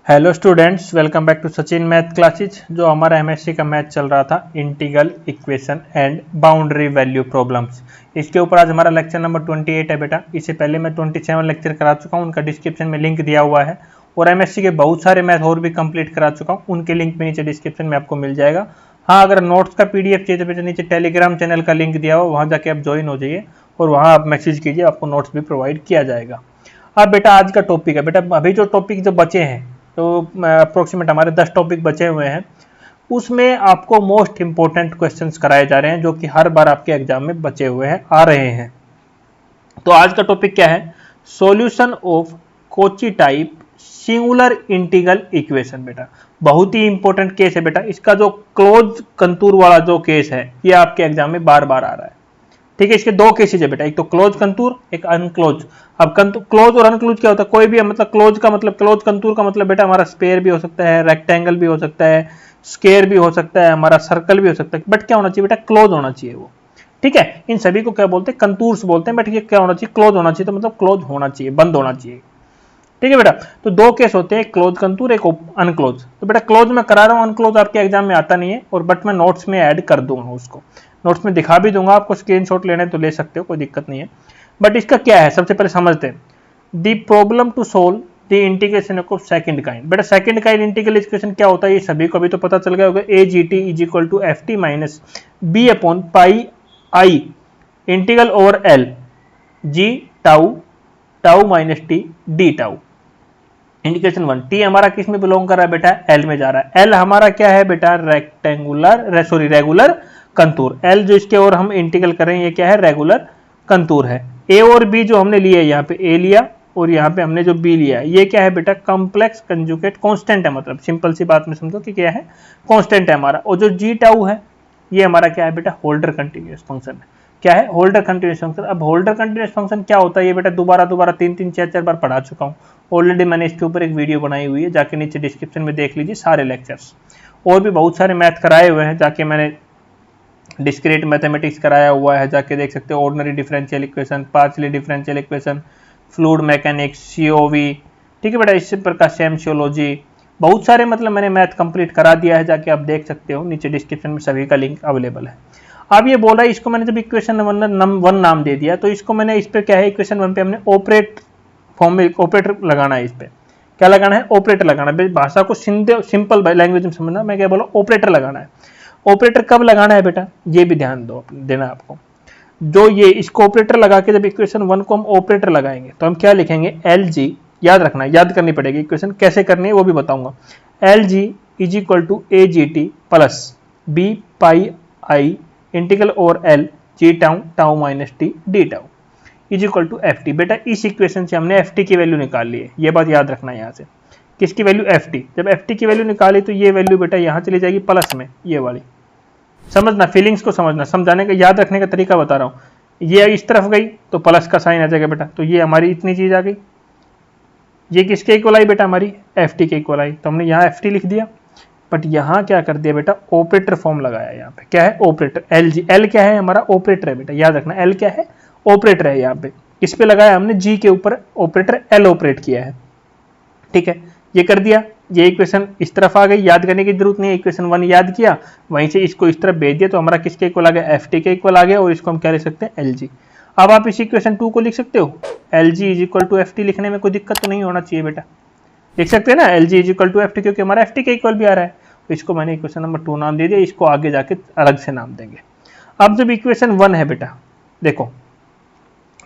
Hello students, welcome back to Sachin math classes. जो हमारा MSc का मैथ चल रहा था integral equation and boundary value problems, इसके ऊपर आज हमारा लेक्चर नंबर 28 है बेटा। इससे पहले मैं 27 लेक्चर करा चुका हूँ, उनका डिस्क्रिप्शन में लिंक दिया हुआ है। और एमएससी के बहुत सारे मैथ और भी कंप्लीट करा चुका हूँ, उनके लिंक भी नीचे डिस्क्रिप्शन में आपको मिल जाएगा। हाँ, अगर नोट्स का पीडीएफ चाहिए तो बेटा नीचे टेलीग्राम चैनल का लिंक दिया हुआ, वहाँ जाके आप ज्वाइन हो जाइए और वहाँ आप मैसेज कीजिए, आपको नोट्स भी प्रोवाइड किया जाएगा। अब बेटा आज का टॉपिक है बेटा, अभी जो टॉपिक जो बचे हैं तो अप्रोक्सीमेट हमारे 10 टॉपिक बचे हुए हैं, उसमें आपको मोस्ट इंपॉर्टेंट क्वेश्चंस कराए जा रहे हैं जो कि हर बार आपके एग्जाम में बचे हुए हैं, आ रहे हैं। तो आज का टॉपिक क्या है? Solution of Kochi type singular integral equation. बेटा बहुत ही इंपॉर्टेंट केस है बेटा, इसका जो क्लोज कंटूर वाला जो केस है ये आपके एग्जाम में बार बार आ रहा है। ठीक है, इसके दो केसेज है बेटा, एक तो क्लोज कंटूर, एक अनक्लोज। अब क्लोज और अनक्लोज क्या होता है? कोई भी मतलब क्लोज का मतलब, क्लोज कंटूर का मतलब बेटा हमारा स्पेयर भी हो सकता है, रेक्टेंगल भी हो सकता है, स्क्वायर भी हो सकता है, हमारा सर्कल भी हो सकता है, बट क्या होना चाहिए बेटा? क्लोज होना चाहिए वो। ठीक है, इन सभी को क्या बोलते हैं? कंटूर्स बोलते हैं। बट ये क्या होना चाहिए? क्लोज होना चाहिए। तो मतलब क्लोज होना चाहिए, बंद होना चाहिए। ठीक है बेटा, तो दो केस होते हैं, एक क्लोज कंटूर, एक अनक्लोज। तो बेटा क्लोज में करा रहा हूँ, अनक्लोज आपके एग्जाम में आता नहीं है, और बट मैं नोट्स में ऐड कर दूंगा, उसको नोट्स में दिखा भी दूंगा। आपको स्क्रीनशॉट लेने तो ले सकते हो, कोई दिक्कत नहीं है। बट इसका क्या है, सबसे पहले समझते हैं। The problem to solve the integration of second kind. बेटा सेकंड काइंड इंटीग्रल इक्वेशन क्या होता है ये सभी को अभी तो पता चल गया होगा। A ji t is equal to F t minus b upon pi I integral over L G tau tau minus T D tau. Indication 1, t हमारा किस में बिलोंग कर रहा है बेटा? एल में जा रहा है। एल हमारा क्या है बेटा? Regular contour. एल जो इसके और हम इंटीग्रल कर रहे हैं ये क्या है? रेगुलर कंटूर है। ए और बी जो हमने लिए, यहाँ पे ए लिया और यहाँ पे हमने जो बी लिया, ये क्या है बेटा? कॉम्प्लेक्स कंजुगेट कांस्टेंट है। मतलब सिंपल सी बात में समझो कि क्या है? कांस्टेंट है हमारा। और जो जी टाउ है ये हमारा क्या है बेटा? होल्डर कंटिन्यूअस फंक्शन है। क्या है? Holder continuous function. अब होल्डर कंटिन्यूअस फंक्शन क्या होता है ये बेटा दोबारा 3 4 बार पढ़ा चुका हूँ ऑलरेडी। मैंने इसके ऊपर एक वीडियो बनाई हुई है, जाके नीचे डिस्क्रिप्शन में देख लीजिए सारे लेक्चर्स। और भी बहुत सारे मैथ कराए हुए हैं, जाके मैंने डिस्क्रीट मैथमेटिक्स कराया हुआ है, जाके देख सकते हो। Ordinary differential equation, partially differential equation, fluid mechanics, CoV. ठीक है बेटा, इसी प्रकार सेमशियोलॉजी, बहुत सारे मतलब मैंने मैथ कंप्लीट करा दिया है, जाके आप देख सकते हो। नीचे डिस्क्रिप्शन में सभी का लिंक अवेलेबल है। अब ये बोला, इसको मैंने जब इक्वेशन 1 नाम दे दिया, तो इसको मैंने इस पे क्या है, इक्वेशन 1 पे हमने ऑपरेट फॉर्म में ऑपरेटर लगाना है। इस पे क्या लगाना है? ऑपरेटर लगाना है। भाषा को सिंपल लैंग्वेज में समझना, मैं क्या बोला? ऑपरेटर लगाना है। ऑपरेटर कब लगाना है बेटा? ये भी ध्यान देना आपको। जो ये इसको ऑपरेटर लगा के जब इक्वेशन 1 को हम ऑपरेटर लगाएंगे तो हम क्या लिखेंगे? एल जी, याद रखना, याद करनी पड़ेगी। इक्वेशन कैसे करनी है वो भी बताऊंगा। L G is equal to A ji T plus B pi I integral over L G tau tau minus T D tau is equal to F T. बेटा इस इक्वेशन से हमने एफ टी की वैल्यू निकाल ली है, ये बात याद रखना है। यहाँ से किसकी वैल्यू? F T. जब एफ टी की वैल्यू निकाली तो ये वैल्यू बेटा यहाँ चली जाएगी प्लस में, ये वाली। समझना, फीलिंग्स को समझना, समझाने का याद रखने का तरीका बता रहा हूँ। ये इस तरफ गई तो प्लस का साइन आ जाएगा बेटा, तो ये हमारी इतनी चीज आ गई। ये किसके इक्वल आई बेटा? हमारी एफ टी के इक्वल आई। तो हमने यहाँ एफ टी लिख दिया, बट यहाँ क्या कर दिया बेटा? ऑपरेटर फॉर्म लगाया। यहाँ पे क्या है? ऑपरेटर। एल जी, एल क्या है? हमारा ऑपरेटर है बेटा, याद रखना। एल क्या है? ऑपरेटर है। यहाँ पे इस पे लगाया हमने, जी के ऊपर ऑपरेटर एल ऑपरेट किया है। ठीक है, ये कर दिया। ये इक्वेशन इस तरफ आ गई, याद करने की जरूरत नहीं है। इक्वेशन 1 याद किया, वहीं से इसको इस तरफ भेज दिया, तो हमारा किसके इक्वल आ गया? एफ टी के इक्वल आ गया। और इसको हम क्या लिख सकते हैं? L G. अब आप इस इक्वेशन 2 को लिख सकते हो, L G is equal to F T. लिखने में कोई दिक्कत तो नहीं होना चाहिए बेटा, लिख सकते हैं ना L G is equal to F T, क्योंकि हमारा एफ टी के इक्वल भी आ रहा है। तो इसको मैंने इक्वेशन नंबर 2 नाम दे दिया, इसको आगे जाके अलग से नाम देंगे। अब जब इक्वेशन 1 है बेटा, देखो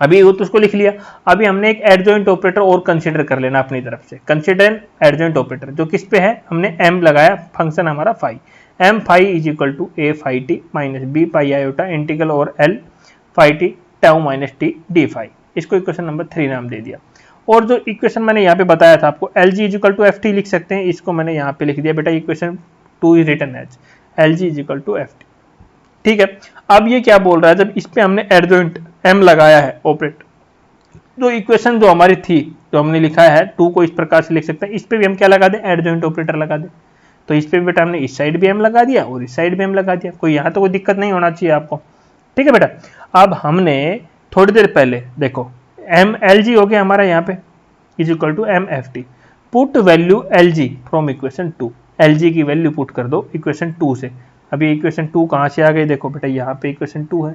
अभी वो तो उसको लिख लिया। अभी हमने एक एडजॉइंट ऑपरेटर और कंसीडर कर लेना अपनी तरफ से। कंसीडर एन एडजॉइंट ऑपरेटर, जो किस पे है? हमने एम लगाया, फंक्शन हमारा phi. M phi is equal to a phi t minus b pi iota integral और l phi t tau minus T d phi. इसको इक्वेशन नंबर 3 नाम दे दिया। और जो इक्वेशन मैंने यहाँ पे बताया था आपको, L G is equal to F T लिख सकते हैं, इसको मैंने यहाँ पे लिख दिया बेटा। Equation 2 is written as L G is equal to F T. ठीक है, अब ये क्या बोल रहा है? जब इस पे हमने एडजॉइंट एम लगाया है ऑपरेटर, जो इक्वेशन जो हमारी थी, जो हमने लिखा है 2 को इस प्रकार से लिख सकते हैं, इस पे भी हम क्या लगा दें? एडजॉइंट ऑपरेटर लगा दें। तो इस पे भी बेटा हमने इस साइड भी एम लगा दिया और इस साइड भी एम लगा दिया। कोई यहाँ तो कोई दिक्कत नहीं होना चाहिए आपको। ठीक है बेटा, अब हमने थोड़ी देर पहले देखो एम एल जी हो गया हमारा यहाँ पे is equal to M F T. Put value L G from equation 2, L G की वैल्यू पुट कर दो इक्वेशन 2 से। अभी इक्वेशन 2 कहाँ से आ गई, देखो बेटा यहाँ पे इक्वेशन 2 है,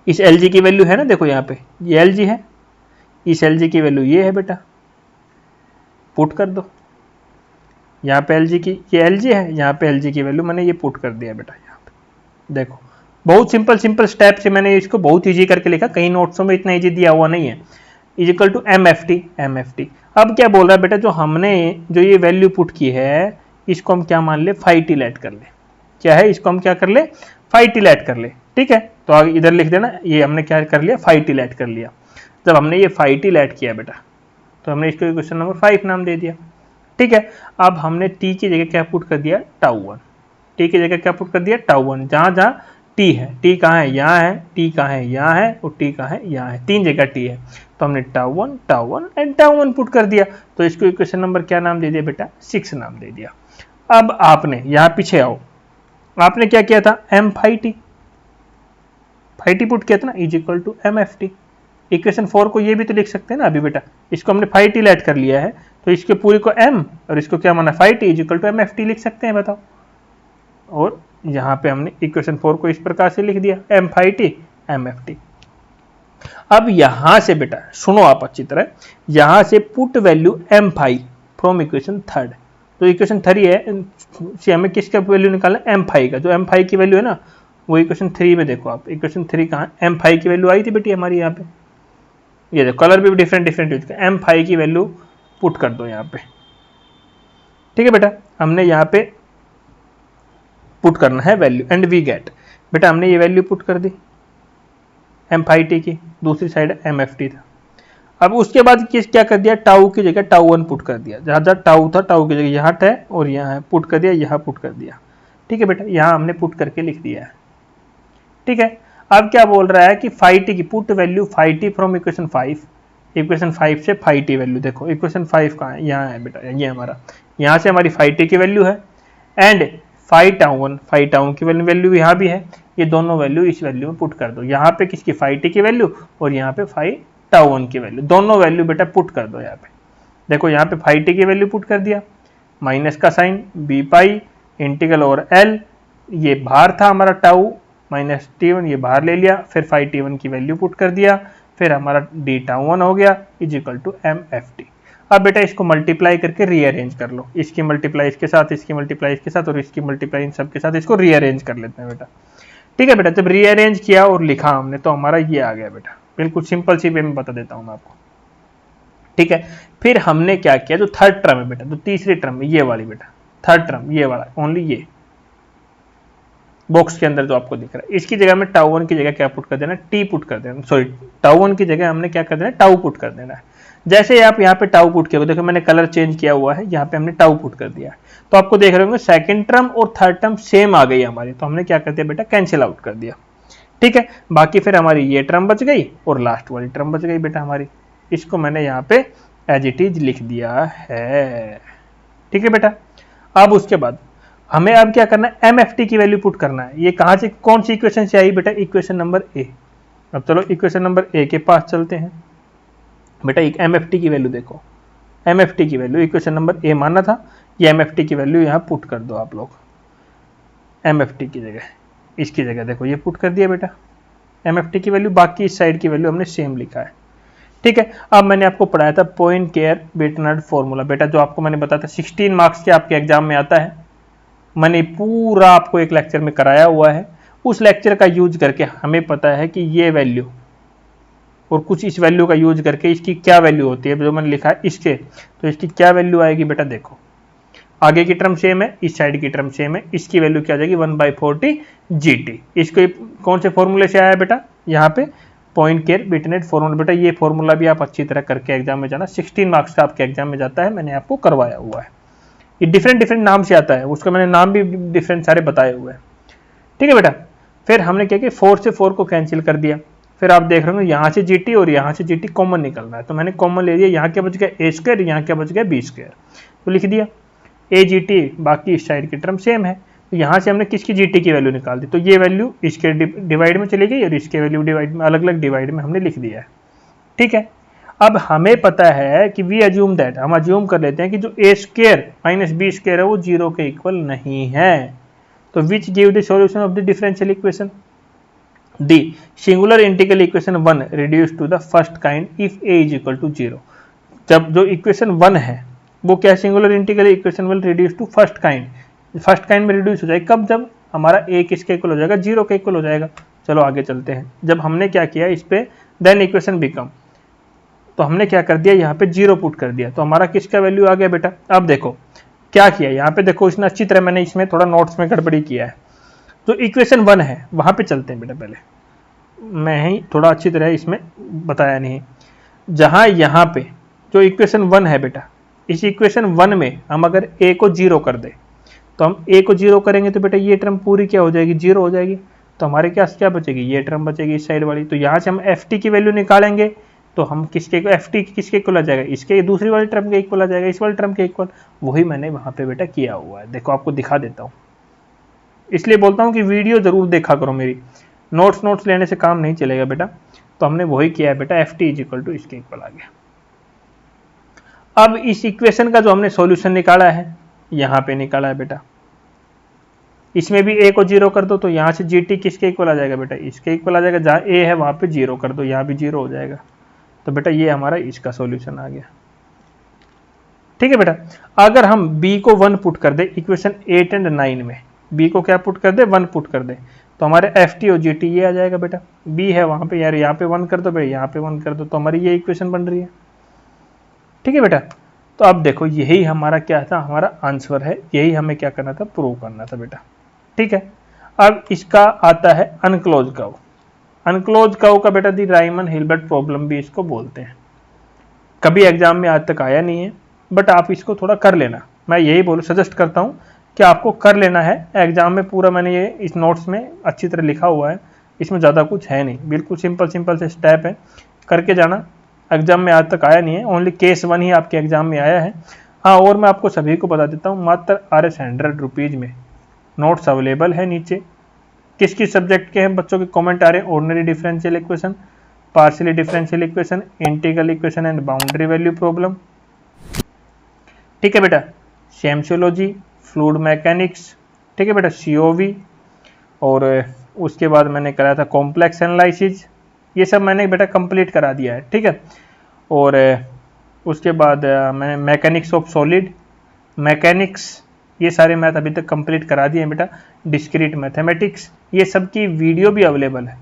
इस एल जी की वैल्यू है ना, देखो यहाँ पे ये एल जी है, इस एल जी की वैल्यू ये है बेटा, पुट कर दो। यहाँ पे एल जी की, ये एल जी है, यहाँ पे एल जी की वैल्यू मैंने ये पुट कर दिया बेटा यहाँ पे। देखो बहुत सिंपल स्टेप से मैंने इसको बहुत ईजी करके लिखा, कहीं नोट्सों में इतना ईजी दिया हुआ नहीं है। Is equal to M F T. अब क्या बोल रहा है बेटा, जो हमने जो ये वैल्यू पुट की है इसको हम क्या मान ले, फाई टी लेट कर ले। क्या है, इसको हम क्या कर ले, फाई टी लेट कर ले। ठीक है, तो आगे इधर लिख देना, ये हमने क्या कर लिया, फाई टी लेट कर लिया। जब हमने ये फाई टी लेट किया बेटा, तो हमने इसको क्वेश्चन नंबर 5 नाम दे दिया। ठीक है, अब हमने टी की जगह क्या पुट कर दिया, टाउ 1। टी की जगह क्या पुट कर दिया, टाउ 1। जहाँ जहाँ टी है, टी कहाँ है, यहाँ है, टी कहाँ है, यहाँ है, और टी कहाँ है, यहाँ है, 3 जगह टी है। तो हमने टाउ 1 एंड टाउ 1 पुट कर दिया। तो इसको इक्वेशन नंबर क्या नाम दे दिया बेटा, 6 नाम दे दिया। अब आपने यहाँ पीछे आओ, आपने क्या किया था, एम फाई टी पुट किया था ना, is equal to M F T. Equation 4 को ये भी तो लिख सकते हैं ना अभी बेटा, इसको हमने फाई टी लेट कर लिया है, तो इसके पूरी को m और इसको क्या माना, phi T is equal to M F T लिख सकते हैं, बताओ। और यहाँ पे हमने इक्वेशन 4 को इस प्रकार से लिख दिया, M phi T M F T. अब यहां से बेटा सुनो आप अच्छी तरह, यहां से put value M phi from equation 3। तो इक्वेशन 3 है, हमें किसका वैल्यू निकालना, एम फाई का। जो एम फाई की वैल्यू है ना, वो इक्वेशन 3 में देखो आप, इक्वेशन 3 कहाँ, एम फाई की वैल्यू आई थी बेटी हमारी यहाँ पे, ये देखो कलर भी डिफरेंट यूज का, एम फाई की वैल्यू पुट कर दो यहाँ पे। ठीक है बेटा, हमने यहाँ पे पुट करना है वैल्यू एंड वी गेट, बेटा हमने ये वैल्यू पुट कर दी एम फाई टी की, दूसरी साइड एम एफ टी था। अब उसके बाद क्या कर दिया, टाउ की जगह टाउ 1 पुट कर दिया, जहाँ जहाँ टाउ था टाउ की जगह यहाँ है और यहाँ है, पुट कर दिया, यहाँ पुट कर दिया। ठीक है बेटा, यहाँ हमने पुट करके लिख दिया है। ठीक है, अब क्या बोल रहा है कि फाई टी की put value phi T from equation 5, equation 5 से फाई टी वैल्यू, देखो इक्वेशन 5 कहाँ है, यहाँ है बेटा, ये हमारा, यहाँ से हमारी फाई टी की वैल्यू है एंड फाई टाउ की वैल्यू यहाँ भी है, ये दोनों वैल्यू इस वैल्यू में पुट कर दो। यहाँ पे किसकी, फाई टी की वैल्यू और यहाँ पे फाई टाउ 1 की वैल्यू, दोनों वैल्यू बेटा पुट कर दो यहाँ पे। देखो यहाँ पे फाई टी की वैल्यू पुट कर दिया, माइनस का साइन, बी पाई इंटीग्रल और एल, ये बाहर था हमारा टाउ माइनस टी1, ये बाहर ले लिया, फिर फाई टी1 की वैल्यू पुट कर दिया, फिर हमारा डी टाउ 1 हो गया is equal to M F T. अब बेटा इसको मल्टीप्लाई करके रीअरेंज कर लो, इसकी मल्टीप्लाई इसके साथ, इसकी मल्टीप्लाई इसके साथ और इसकी मल्टीप्लाई इन सब के साथ, इसको रीअरेंज कर लेते हैं बेटा। ठीक है बेटा, जब रीअरेंज किया और लिखा हमने तो हमारा ये आ गया बेटा, बिल्कुल सिंपल सी वे में बता देता हूं मैं आपको। ठीक है, फिर हमने क्या किया, जो थर्ड टर्म है बेटा, जो तीसरी टर्म है ये वाली बेटा, थर्ड टर्म ये वाला, ओनली ये बॉक्स के अंदर जो आपको दिख रहा है, इसकी जगह में टाउ 1 की जगह क्या पुट कर देना, टी पुट कर देना, सॉरी टाउ 1 की जगह हमने क्या कर देना, टाउ पुट कर देना है। जैसे आप यहाँ पे टाउ पुट किया, देखो मैंने कलर चेंज किया हुआ है, यहाँ पे हमने टाउ पुट कर दिया है, तो आपको देख रहे होंगे सेकंड टर्म और थर्ड टर्म सेम आ गई हमारी, तो हमने क्या कर दिया बेटा, कैंसिल आउट कर दिया। ठीक है, बाकी फिर हमारी ये टर्म बच गई और लास्ट वाली टर्म बच गई बेटा हमारी, इसको मैंने यहाँ पे एज इट इज लिख दिया है। ठीक है बेटा, अब उसके बाद हमें अब क्या करना है, एम एफ टी की वैल्यू पुट करना है। ये कहाँ से, कौन सी इक्वेशन से आई बेटा, इक्वेशन नंबर ए। अब चलो इक्वेशन नंबर ए के पास चलते हैं बेटा, एक एम एफ टी की वैल्यू देखो, एम एफ टी की वैल्यू इक्वेशन नंबर ए माना था, ये एम एफ टी की वैल्यू यहाँ पुट कर दो आप लोग, एम एफ टी की जगह, इसकी जगह देखो ये पुट कर दिया बेटा एम एफ टी की वैल्यू, बाकी इस साइड की वैल्यू हमने सेम लिखा है। ठीक है, अब मैंने आपको पढ़ाया था पॉइंट केयर बेटनर्ड फॉर्मूला बेटा, जो आपको मैंने बताया था 16 मार्क्स के आपके एग्जाम में आता है, मैंने पूरा आपको एक लेक्चर में कराया हुआ है। उस लेक्चर का यूज करके हमें पता है कि ये वैल्यू और कुछ इस वैल्यू का यूज करके इसकी क्या वैल्यू होती है, जो मैंने लिखा है इसके, तो इसकी क्या वैल्यू आएगी बेटा, देखो आगे की टर्म सेम है, इस साइड की टर्म सेम है, इसकी वैल्यू क्या आ जाएगी 1/40 GT। इसको कौन से फॉर्मूले से आया बेटा, यहाँ पे पॉइंट केयर बेटनर्ड फॉर्मूला बेटा, ये फॉर्मूला भी आप अच्छी तरह करके एग्जाम में जाना, 16 मार्क्स का आपके एग्जाम में जाता है, मैंने आपको करवाया हुआ है। ये डिफरेंट नाम से आता है, उसका मैंने नाम भी डिफरेंट सारे बताए हुए हैं। ठीक है बेटा, फिर हमने क्या किया, 4 से 4 को कैंसिल कर दिया, फिर आप देख रहे हो यहाँ से GT और यहाँ से GT कॉमन निकल रहा है, तो मैंने कॉमन ले लिया, यहाँ क्या बच गया a², यहाँ क्या बच गया b², तो लिख दिया AGT, बाकी इस साइड की टर्म सेम है, तो यहाँ से हमने किसकी GT की वैल्यू निकाल दी, तो ये वैल्यू इसके डिवाइड में चली गई और इसके वैल्यू डिवाइड में, अलग अलग डिवाइड में हमने लिख दिया है। ठीक है, अब हमें पता है कि वी अज्यूम दैट, हम अज्यूम कर लेते हैं कि जो A square minus B square है वो 0 के इक्वल नहीं है। तो which give the solution of the differential equation? The singular integral equation 1 reduce to the first kind if A is equal to 0। जब जो इक्वेशन 1 है वो क्या, singular integral equation will reduce to first kind, first kind में reduce हो जाएगा कब, जब हमारा ए किसके इक्वल हो जाएगा, 0 के इक्वल हो जाएगा। चलो आगे चलते हैं। जब हमने क्या किया इस पे देन इक्वेशन बिकम, तो हमने क्या कर दिया यहाँ पे 0 पुट कर दिया, तो हमारा किसका वैल्यू आ गया बेटा। अब देखो क्या किया यहाँ पे, देखो इसने अच्छी तरह, मैंने इसमें थोड़ा नोट्स में गड़बड़ी किया है। जो इक्वेशन 1 है वहां पे चलते हैं बेटा, पहले मैं ही थोड़ा अच्छी तरह इसमें बताया नहीं। जहां यहाँ पे जो इक्वेशन 1 है बेटा, इस इक्वेशन 1 में हम अगर a को 0 कर दे, तो हम a को 0 करेंगे तो बेटा ये टर्म पूरी क्या हो जाएगी, 0 हो जाएगी। तो हमारे क्या बचेगी, ये टर्म बचेगी इस साइड वाली। तो यहाँ से हम ft की वैल्यू निकालेंगे तो हम किसके ft किसके इक्वल आ जाएगा, इसके दूसरी वाली टर्म के इक्वल आ जाएगा, इस वाली टर्म के इक्वल। वही मैंने वहां पे बेटा किया हुआ है, देखो आपको दिखा देता हूँ। इसलिए बोलता हूँ कि वीडियो जरूर देखा करो मेरी, नोट्स लेने से काम नहीं चलेगा बेटा। तो हमने वही किया है बेटा, ft इज इक्वल टू इसके इक्वल आ गया। अब इस इक्वेशन का जो हमने सॉल्यूशन निकाला है, यहाँ पे निकाला है बेटा, इसमें भी a को 0 कर दो तो यहाँ से gt किसके इक्वल आ जाएगा बेटा, इसके इक्वल आ जाएगा। जहाँ a है वहां पे 0 कर दो, यहाँ भी 0 हो जाएगा। तो बेटा ये हमारा इसका सॉल्यूशन आ गया। ठीक है बेटा, अगर हम b को 1 पुट कर दे इक्वेशन 8 एंड 9 में, b को क्या पुट कर दे, 1 पुट कर दे, तो हमारे ft और gt ये आ जाएगा बेटा। b है वहां पे, यार यहाँ पे 1 कर दो बेटा, यहाँ पे 1 कर दो, तो हमारी ये इक्वेशन बन रही है। ठीक है बेटा, तो अब देखो यही हमारा क्या था, हमारा आंसर है, यही हमें क्या करना था, प्रूव करना था बेटा। ठीक है, अब इसका आता है अनक्लोज कर्व। अनक्लोज कर्व का बेटा दी राइमन हिल्बर्ट प्रॉब्लम भी इसको बोलते हैं। कभी एग्जाम में आज तक आया नहीं है, बट आप इसको थोड़ा कर लेना, मैं यही सजेस्ट करता हूँ कि आपको कर लेना है। एग्जाम में पूरा मैंने ये इस नोट्स में अच्छी तरह लिखा हुआ है, इसमें ज़्यादा कुछ है नहीं, बिल्कुल सिंपल से स्टेप है, करके जाना। एग्जाम में आज तक आया नहीं है, ओनली केस 1 ही आपके एग्जाम में आया है। हाँ, और मैं आपको सभी को बता देता हूँ, मात्र Rs100 में नोट्स अवेलेबल है नीचे। किस किस सब्जेक्ट के हैं बच्चों के कमेंट आ रहे हैं, ordinary differential equation, partially differential equation, integral equation and boundary value problem. ठीक है बेटा, सेम्सियोलॉजी, फ्लूइड मैकेनिक्स, ठीक है बेटा, COV, और उसके बाद मैंने कराया था कॉम्प्लेक्स एनालिसिस, ये सब मैंने बेटा कंप्लीट करा दिया है। ठीक है, और उसके बाद मैंने मैकेनिक्स ऑफ सॉलिड, मैकेनिक्स, ये सारे मैथ अभी तक कंप्लीट करा दिए हैं बेटा। डिस्क्रीट मैथमेटिक्स, ये सब की वीडियो भी अवेलेबल है,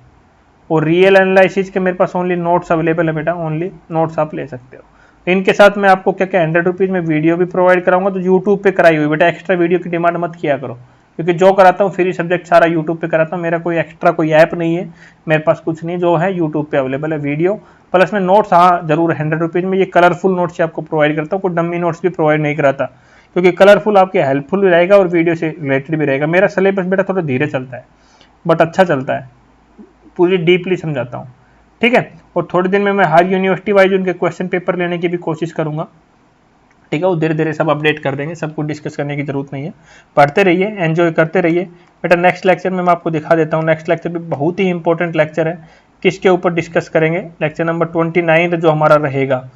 और रियल एनालिसिस के मेरे पास ओनली नोट्स अवेलेबल है बेटा, ओनली नोट्स आप ले सकते हो। इनके साथ मैं आपको क्या 100 रुपीज़ में वीडियो भी प्रोवाइड कराऊंगा, तो यूट्यूब पे कराई हुई बेटा, एक्स्ट्रा वीडियो की डिमांड मत किया करो, क्योंकि जो कराता हूँ फ्री सब्जेक्ट सारा यूट्यूब पे कराता हूँ, मेरा कोई एक्स्ट्रा कोई ऐप नहीं है, मेरे पास कुछ नहीं, जो है यूट्यूब पे अवेलेबल है वीडियो प्लस में नोट्स। हाँ जरूर 100 रुपीज़ में ये कलरफुल नोट्स आपको प्रोवाइड करता हूँ, कोई डम्मी नोट्स भी प्रोवाइड नहीं कराता, क्योंकि कलरफुल आपके हेल्पफुल भी रहेगा और वीडियो से रिलेटेड भी रहेगा। मेरा सिलेबस बेटा थोड़ा धीरे चलता है, बट अच्छा चलता है, पूरी डीपली समझाता हूँ। ठीक है, और थोड़े दिन में मैं हर यूनिवर्सिटी वाइज उनके क्वेश्चन पेपर लेने की भी कोशिश करूँगा। ठीक है, वो धीरे धीरे सब अपडेट कर देंगे, सब कुछ डिस्कस करने की जरूरत नहीं है, पढ़ते रहिए, एंजॉय करते रहिए बेटा। नेक्स्ट लेक्चर में मैं आपको दिखा देता हूँ, नेक्स्ट लेक्चर भी बहुत ही इंपॉर्टेंट लेक्चर है, किसके ऊपर डिस्कस करेंगे, लेक्चर नंबर 29 जो हमारा रहेगा,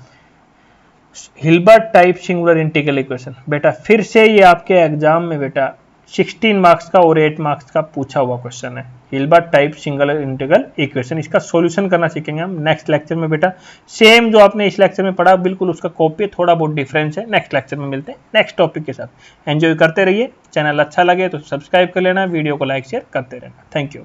Hilbert type singular integral equation. बेटा फिर से ये आपके एग्जाम में बेटा 16 मार्क्स का और 8 मार्क्स का पूछा हुआ क्वेश्चन है, Hilbert type singular integral equation. इसका सॉल्यूशन करना सीखेंगे हम नेक्स्ट लेक्चर में बेटा। सेम जो आपने इस लेक्चर में पढ़ा बिल्कुल उसका कॉपी, थोड़ा बहुत डिफरेंस है। नेक्स्ट लेक्चर में मिलते हैं नेक्स्ट टॉपिक के साथ। एंजॉय करते रहिए, चैनल अच्छा लगे तो सब्सक्राइब कर लेना, वीडियो को लाइक शेयर करते रहना। Thank you.